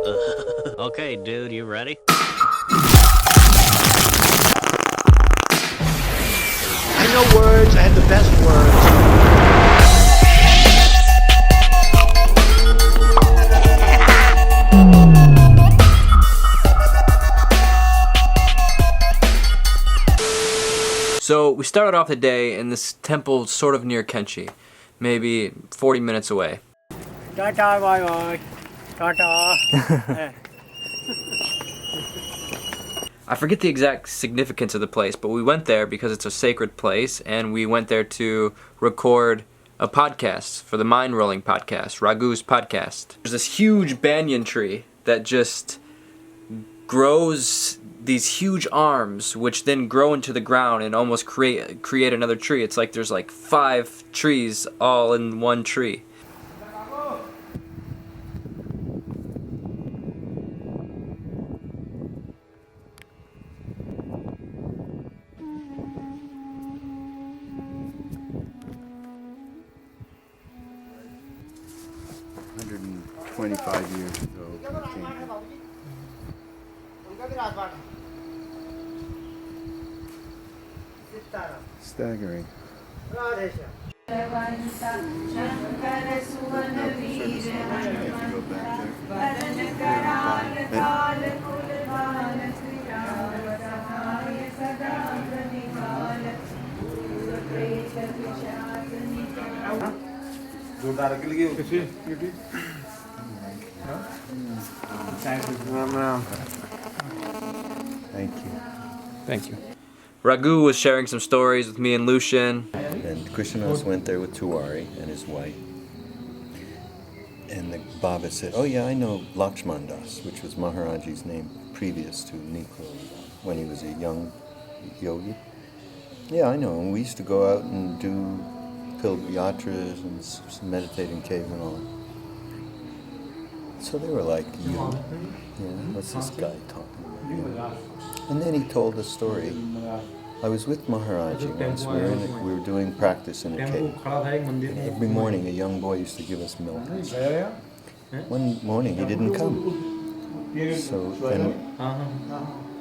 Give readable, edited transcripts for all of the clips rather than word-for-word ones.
Okay, dude, you ready? I know words. I have the best words. So we started off the day in this temple sort of near Kainchi, maybe 40 minutes away. Ta-ta, bye-bye. Ta-ta. I forget the exact significance of the place, but we went there because it's a sacred place, and we went there to record a podcast for the Mind Rolling podcast, Raghu's podcast. There's this huge banyan tree that just grows these huge arms, which then grow into the ground and almost create another tree. It's like there's like 5 trees all in one tree. Years ago, staggering. Thank you. Thank you. Raghu was sharing some stories with me and Lucien. And Krishnadas went there with Tiwari and his wife. And the Baba said, oh yeah, I know Lakshman Das, which was Maharaji's name previous to Neem Karoli Baba, when he was a young yogi. Yeah, I know. And we used to go out and do yatras and meditate in caves and all that. So they were like, you? Yeah, what's this guy talking about? And then he told a story. I was with Maharaji once. We were doing practice in a cave. And every morning a young boy used to give us milk. One morning he didn't come. So then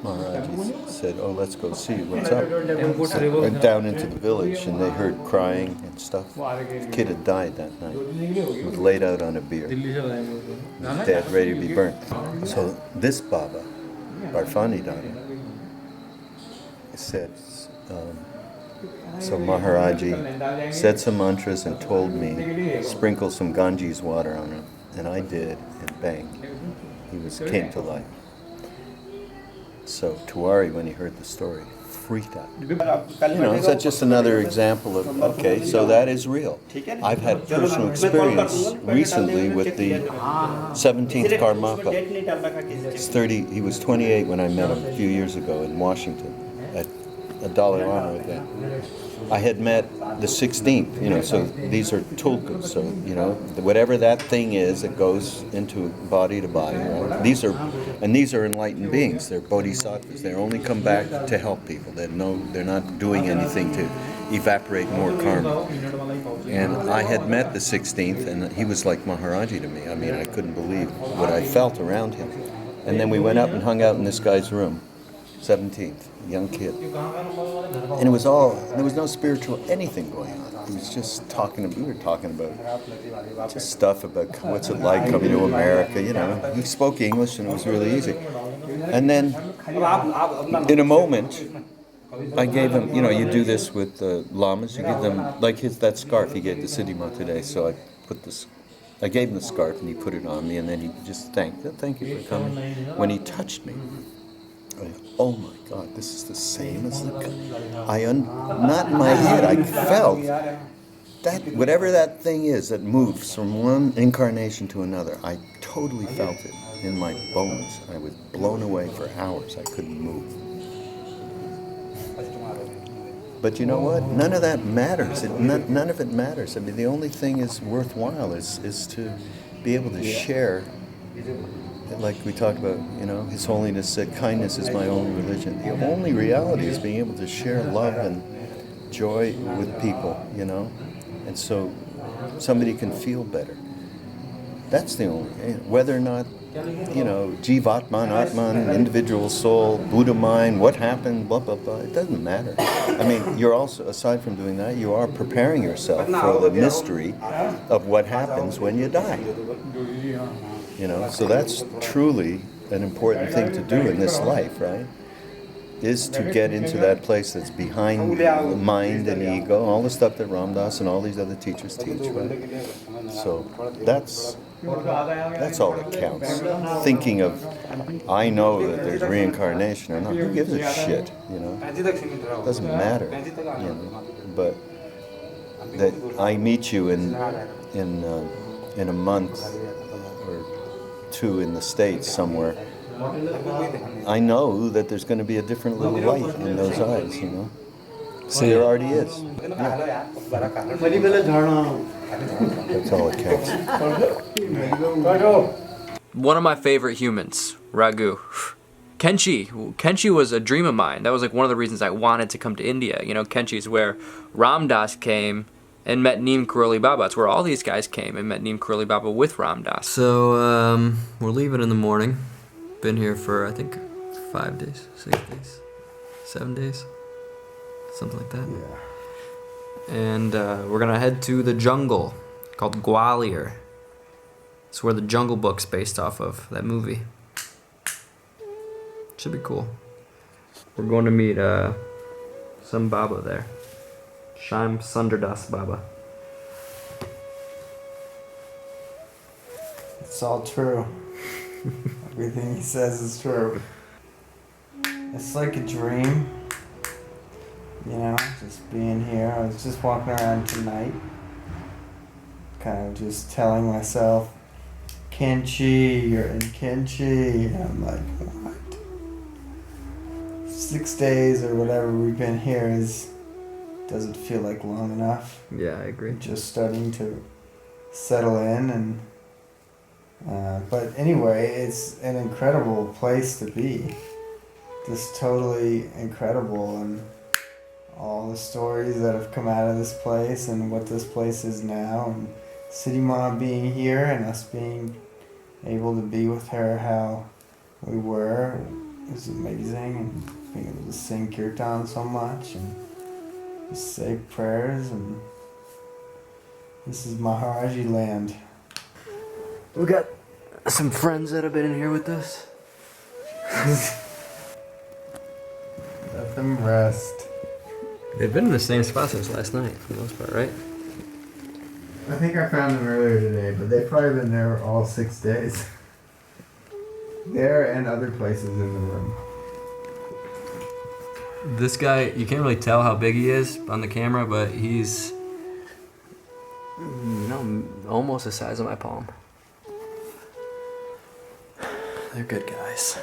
Maharaji said, oh, let's go see what's up. So went down into the village and they heard crying and stuff. The kid had died that night. He was laid out on a bier. He was dead, ready to be burnt. So this Baba, Barfani Dada, said, so Maharaji said some mantras and told me, sprinkle some Ganges water on him. And I did, and bang, he came to life. So Tiwari, when he heard the story, freaked out. You know, that's just another example of, okay, so that is real. I've had personal experience recently with the 17th Karmapa. He was 28 when I met him a few years ago in Washington at a Dalai Lama event. I had met the 16th, you know, so these are tulkas, so, you know, whatever that thing is, it goes into body to body, right? These are enlightened beings, they're bodhisattvas, they only come back to help people, they're not doing anything to evaporate more karma. And I had met the 16th, and he was like Maharaji to me. I mean, I couldn't believe what I felt around him. And then we went up and hung out in this guy's room, 17th, young kid. And there was no spiritual anything going on. He was just we were talking about just stuff about what's it like coming to America, you know. He spoke English and it was really easy. And then, in a moment, I gave him, you know, you do this with lamas, you give them, like that scarf he gave to Siddhima today, so I gave him the scarf and he put it on me, and then he just thank you for coming. When he touched me, oh my God, this is the same as not in my head, I felt that whatever that thing is that moves from one incarnation to another, I totally felt it in my bones. I was blown away for hours, I couldn't move. But you know what? None of that matters. None of it matters. I mean, the only thing is worthwhile is to be able to share. Like we talked about, you know, His Holiness said, kindness is my only religion. The only reality is being able to share love and joy with people, you know, and so somebody can feel better. That's the only, whether or not Jivatman, Atman, individual soul, Buddha mind, what happened, blah, blah, blah. It doesn't matter. I mean, you're also, aside from doing that, you are preparing yourself for the mystery of what happens when you die. So that's truly an important thing to do in this life, right? Is to get into that place that's behind the mind and ego, all the stuff that Ram Dass and all these other teachers teach, right? So that's all that counts. Thinking of, I know that there's reincarnation or not, who gives a shit, It doesn't matter, But that I meet you in a month or two in the States somewhere, I know that there's going to be a different little light in those eyes, So there already is. Yeah. That's all it counts. One of my favorite humans, Raghu. Kainchi was a dream of mine. That was like one of the reasons I wanted to come to India. Kainchi is where Ram Dass came and met Neem Karoli Baba. It's where all these guys came and met Neem Karoli Baba with Ram Dass. So we're leaving in the morning. Been here for, I think, 5 days, 6 days, 7 days, something like that. Yeah. And we're gonna head to the jungle called Gwalior. It's where the Jungle Book's based off of, that movie. Should be cool. We're going to meet some Baba there. Shyam Sundar Das Baba. It's all true. Everything he says is true. It's like a dream, just being here. I was just walking around tonight, kind of just telling myself, Kainchi, you're in Kainchi. And I'm like, what? 6 days or whatever we've been here doesn't feel like long enough. Yeah, I agree. Just starting to settle in and but anyway, it's an incredible place to be. Just totally incredible, and all the stories that have come out of this place and what this place is now, and City Mom being here and us being able to be with her how we were is amazing, and being able to sing kirtan so much and just say prayers, and this is Maharaji land. We got some friends that have been in here with us. Let them rest. They've been in the same spot since last night, for the most part, right? I think I found them earlier today, but they've probably been there all 6 days. There and other places in the room. This guy, you can't really tell how big he is on the camera, but he's almost the size of my palm. They're good guys.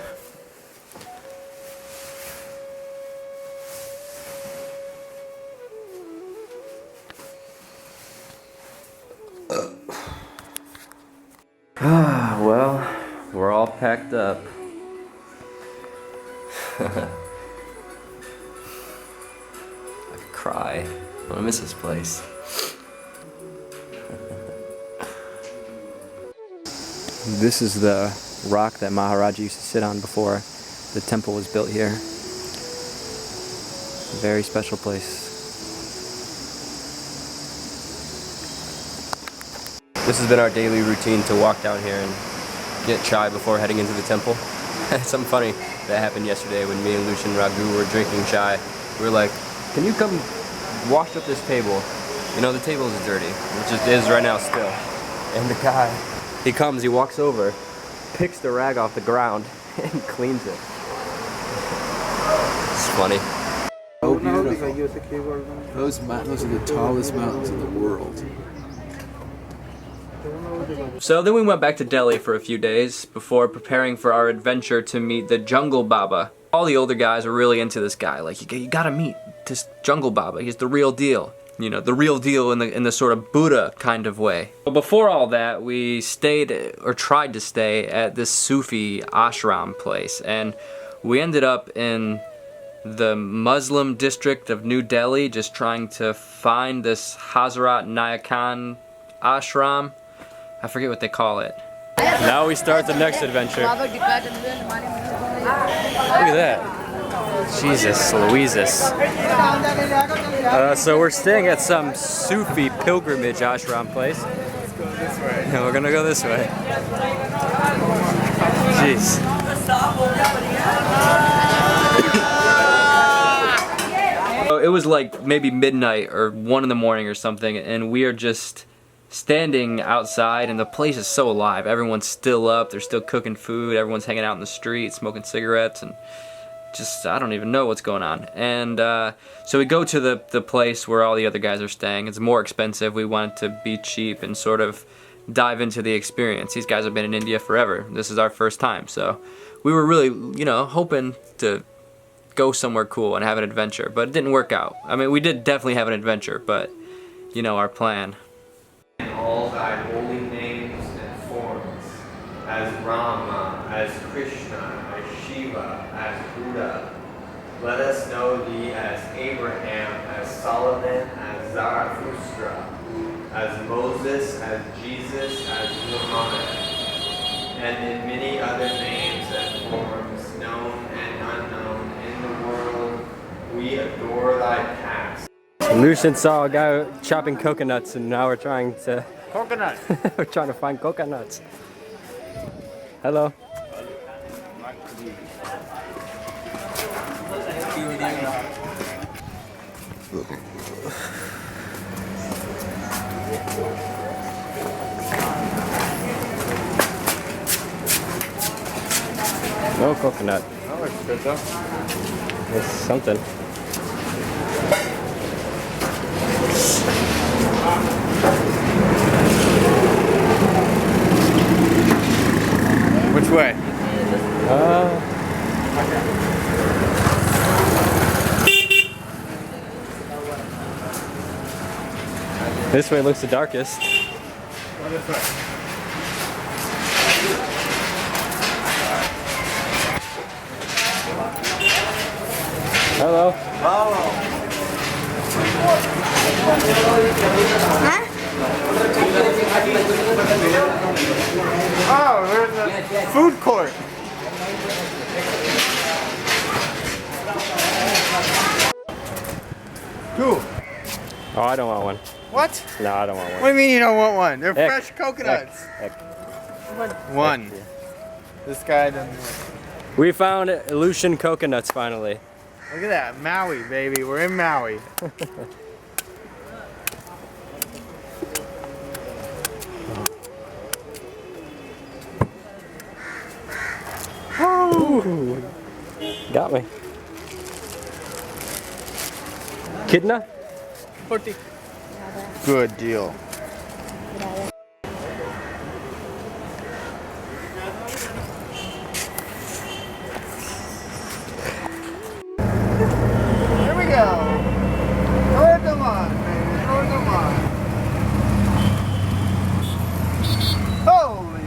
Well, we're all packed up. I could cry. I miss this place. This is the rock that Maharaja used to sit on before the temple was built here. A very special place. This has been our daily routine to walk down here and get chai before heading into the temple. Something funny that happened yesterday when me and Lucian Raghu were drinking chai. We were like, can you come wash up this table? The table is dirty, which it is right now still. And the guy, he comes, he walks over, picks the rag off the ground, and cleans it. It's funny. So beautiful. Those are the tallest mountains in the world. So then we went back to Delhi for a few days before preparing for our adventure to meet the Jungle Baba. All the older guys were really into this guy. Like, you gotta meet this Jungle Baba. He's the real deal. The real deal in the sort of Buddha kind of way. But before all that, we stayed, or tried to stay, at this Sufi ashram place. And we ended up in the Muslim district of New Delhi, just trying to find this Hazrat Nayakan ashram. I forget what they call it. Now we start the next adventure. Look at that. Jesus Louises. So we're staying at some Sufi pilgrimage ashram place. And we're gonna go this way. Jeez. It was like maybe midnight or 1 in the morning or something, and we are just standing outside, and the place is so alive. Everyone's still up, they're still cooking food, everyone's hanging out in the street, smoking cigarettes, and just, I don't even know what's going on. And so we go to the place where all the other guys are staying. It's more expensive. We wanted to be cheap and sort of dive into the experience. These guys have been in India forever. This is our first time, so we were really, you know, hoping to go somewhere cool and have an adventure, but it didn't work out. I mean, we did definitely have an adventure, but you know our plan. In all thy holy names and forms, as Rama, as Krishna, as Shiva, as Buddha, let us know thee as Abraham, as Solomon, as Zarathustra, as Moses, as Jesus, as Muhammad, and in many other names and forms, known and unknown in the world, we adore thy past. Lucian saw a guy chopping coconuts, and now we're trying to... Coconut. we're trying to find coconuts. Hello. No coconut. That looks good though. It's something. Which way? This way looks the darkest. Hello. Oh, there's a food court. Cool. Oh, I don't want one. What? No, I don't want What one. do you mean you don't want one? They're Heck. fresh coconuts. Heck. One. This guy doesn't. We found Aleutian coconuts finally. Look at that, Maui, baby. We're in Maui. Ooh, got me. Kidna? Good deal. Here we go. Throw them on, baby. Throw them on. Holy.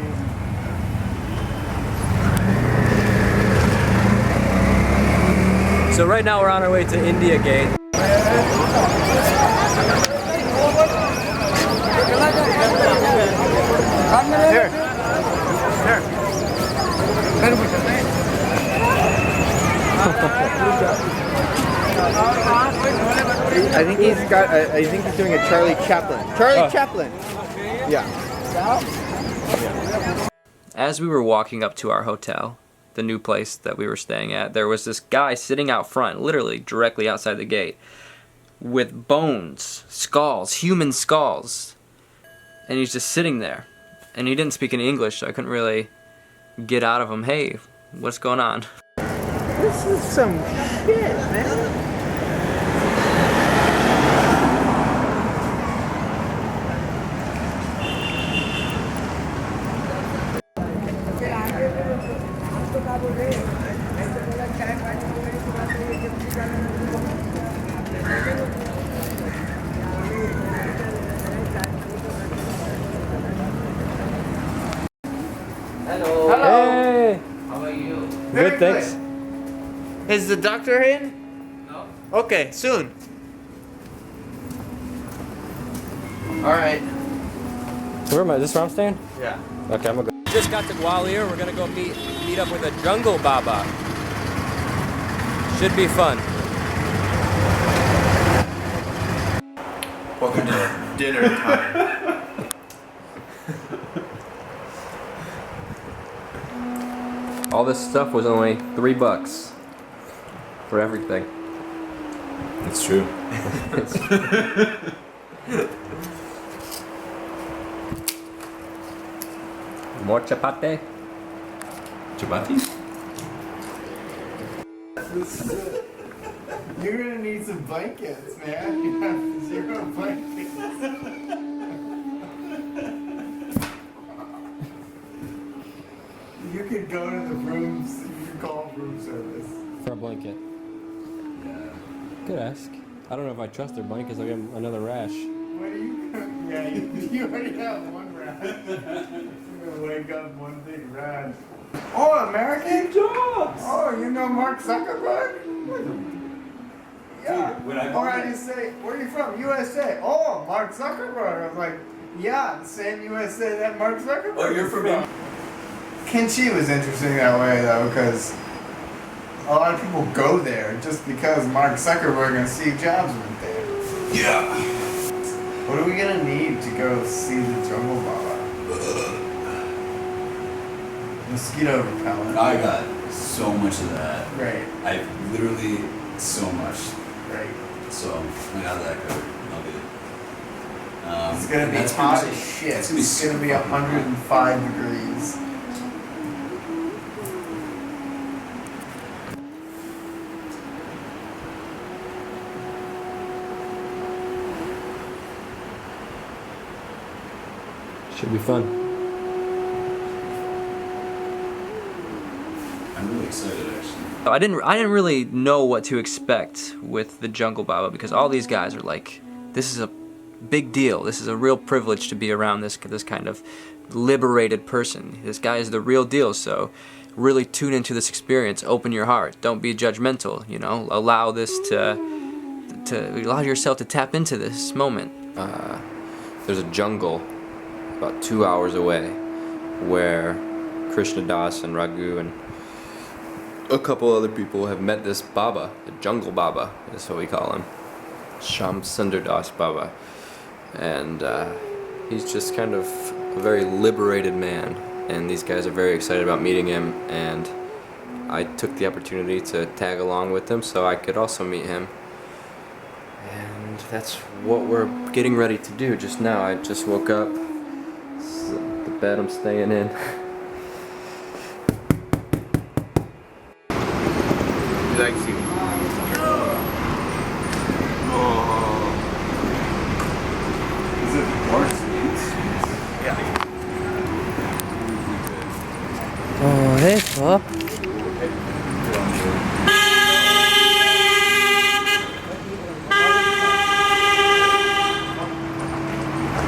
So right now we're on our way to India Gate. Here. Here. I think he's got. I think he's doing a Charlie Chaplin. Charlie Chaplin. Yeah. As we were walking up to our hotel, the new place that we were staying at, there was this guy sitting out front, literally directly outside the gate, with bones, skulls, human skulls. And he's just sitting there. And he didn't speak any English, so I couldn't really get out of him, hey, what's going on? This is some shit, man. Hello. Hey. How are you? Good, thanks. Is the doctor in? No. Okay, soon. All right. Where am I? Is this where I'm staying? Yeah. Okay, I'm gonna go. Just got to Gwalior. We're gonna go meet up with a Jungle Baba. Should be fun. Welcome to dinner time. All this stuff was only $3 for everything. It's true. More chapate? Chapati? You're gonna need some blankets, man. You have 0 blankets. You could go to the rooms, you could call room service. For a blanket. Could ask. I don't know if I trust their blankets. I'll get another rash. What are you gonna, yeah, you already have one rash. You're gonna wake up one big rash. Oh, American? Oh, you know Mark Zuckerberg? Yeah. When I Or I just say, where are you from? USA. Oh, Mark Zuckerberg. I was like, yeah, the same USA that Mark Zuckerberg. Oh, you're from India. Kainchi was interesting that way though, because a lot of people go there just because Mark Zuckerberg and Steve Jobs went there. Yeah. What are we gonna need to go see the Jungle Baba? Mosquito repellent. I got so much of that. Right, I literally so much. right. So I got that covered. I'll get it. It's gonna be that's hot gonna as be- shit. It's gonna be, It's gonna be 105 degrees. Should be fun. I'm really excited actually. I didn't really know what to expect with the Jungle Baba because all these guys are like, this is a big deal. This is a real privilege to be around this kind of liberated person. This guy is the real deal. So really tune into this experience. Open your heart. Don't be judgmental. You know, allow this to allow yourself to tap into this moment. There's a jungle about 2 hours away where Krishna Das and Raghu and a couple other people have met this Baba, the Jungle Baba is what we call him, Shyam Sundar Das Baba, and he's just kind of a very liberated man, and these guys are very excited about meeting him, and I took the opportunity to tag along with him so I could also meet him, and that's what we're getting ready to do just now. I just woke up, this is the bed I'm staying in. Likes you. Is it horse meat? Oh, eso.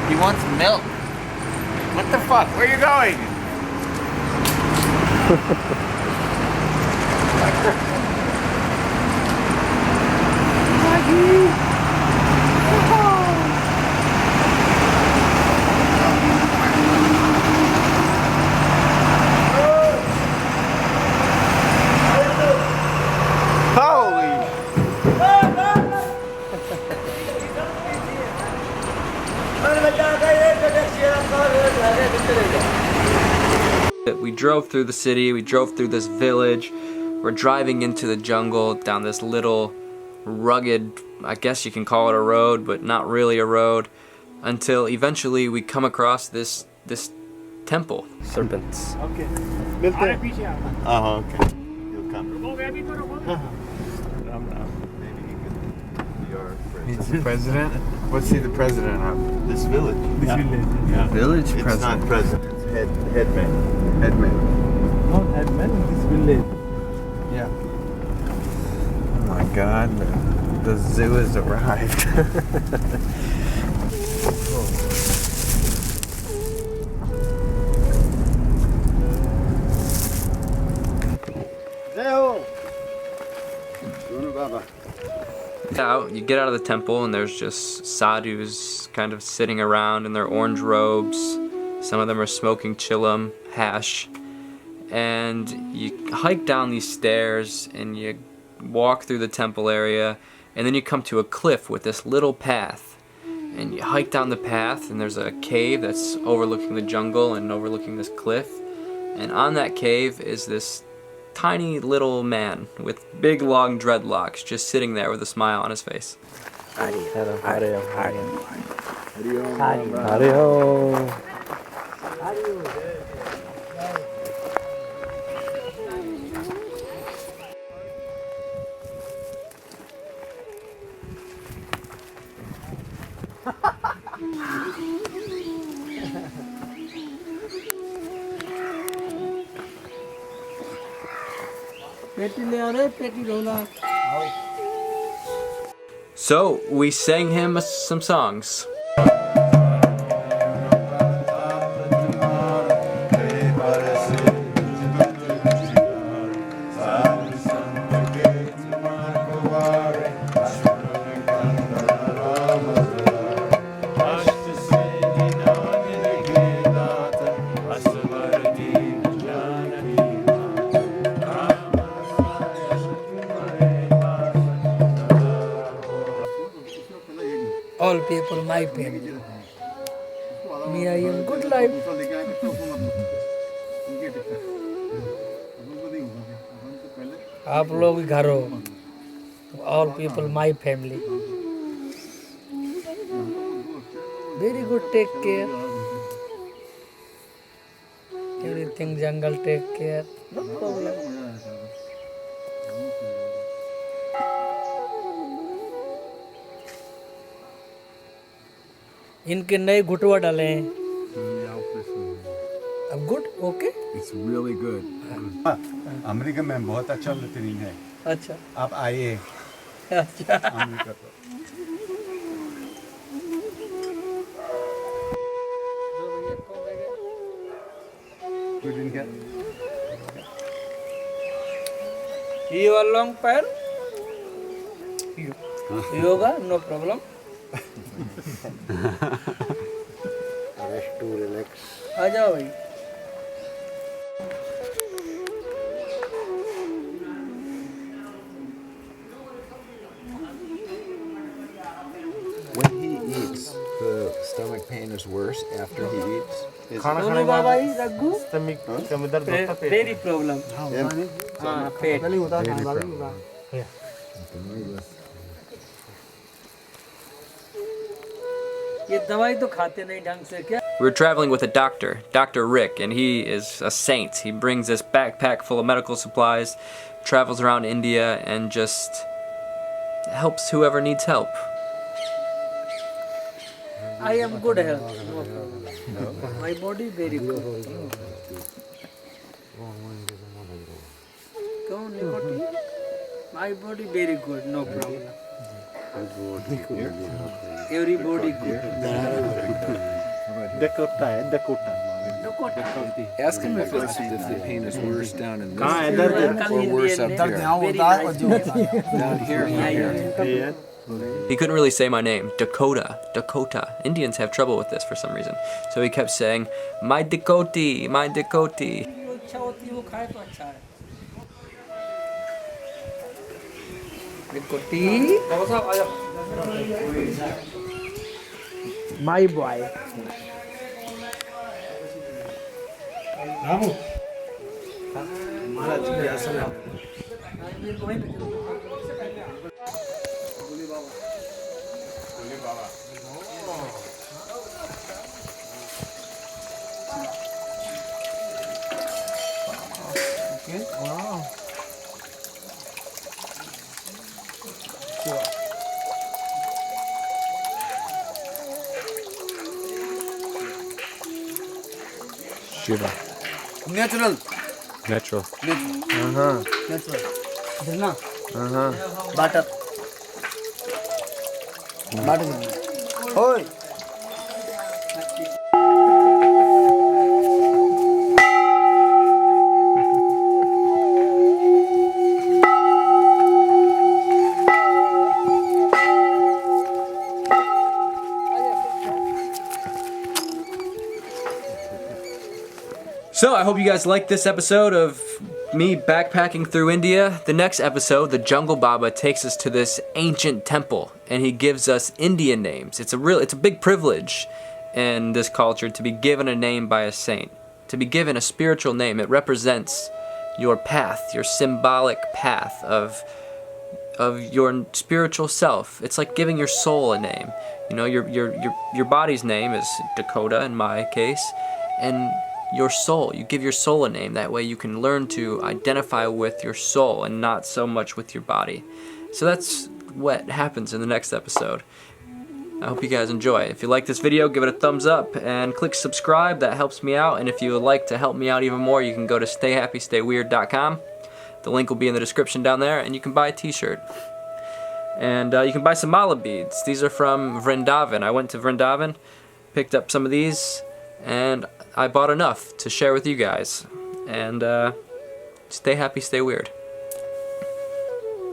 He wants milk. What the fuck? Where are you going? Holy! We drove through the city, we drove through this village, we're driving into the jungle down this little rugged, I guess you can call it a road, but not really a road, until eventually we come across this temple. Serpents. Okay. You'll come. Maybe he could be our He's the president? What's he the president of? This village. Yeah. Village It's president. not president, it's headman. Headman. Not headman, this village. Yeah. Oh my god, the zoo has arrived. You get out of the temple and there's just sadhus kind of sitting around in their orange robes, Some of them are smoking chillum, hash. And you hike down these stairs and you walk through the temple area, and then you come to a cliff with this little path. And you hike down the path, and there's a cave that's overlooking the jungle and overlooking this cliff. And on that cave is this tiny little man with big long dreadlocks just sitting there with a smile on his face. So we sang him some songs. All people, my family. Me, I am good life. आप लोग घर हो. All people, my family. Very good, take care. Everything jungle, take care. No problem. इनके नए घुटवा डाले हैं. अब good okay. It's really good. America में बहुत अच्छा लेटरिन है. अच्छा. आप आइए. अच्छा. अमेरिका को. You didn't get? You are long pair. Yoga, no problem. Rest to relax. आ जाओ भाई. When he eats, the stomach pain is worse after he eats. बोलो बाबा ही रघु. Very problem. हाँ पेट. ये दवाई तो खाते नहीं ढंग से क्या? We were traveling with a doctor, Dr. Rick, and he is a saint. He brings this backpack full of medical supplies, travels around India, and just helps whoever needs help. I am good health. No problem. My body very good. Come on, nicotine. My body very good. No problem. Everybody good. Ask him if the pain is worse down in this or worse up here. Down here. He couldn't really say my name. Dakota. Dakota. Indians have trouble with this for some reason. So he kept saying, my Dakoti, my Dakoti. My boy. Shiva. Natural. Natural. Natural. Dana. Butter. Butter. Oi. So I hope you guys liked this episode of me backpacking through India. The next episode, the Jungle Baba takes us to this ancient temple, and he gives us Indian names. It's a big privilege in this culture to be given a name by a saint, to be given a spiritual name. It represents your path, your symbolic path of your spiritual self. It's like giving your soul a name. You know, your body's name is Dakota in my case, and your soul, you give your soul a name. That way you can learn to identify with your soul and not so much with your body. So that's what happens in the next episode. I hope you guys enjoy. If you like this video, give it a thumbs up and click subscribe. That helps me out. And if you would like to help me out even more, you can go to stayhappystayweird.com. The link will be in the description down there, and you can buy a t-shirt. And you can buy some mala beads. These are from Vrindavan. I went to Vrindavan, picked up some of these, and I bought enough to share with you guys. And stay happy, stay weird.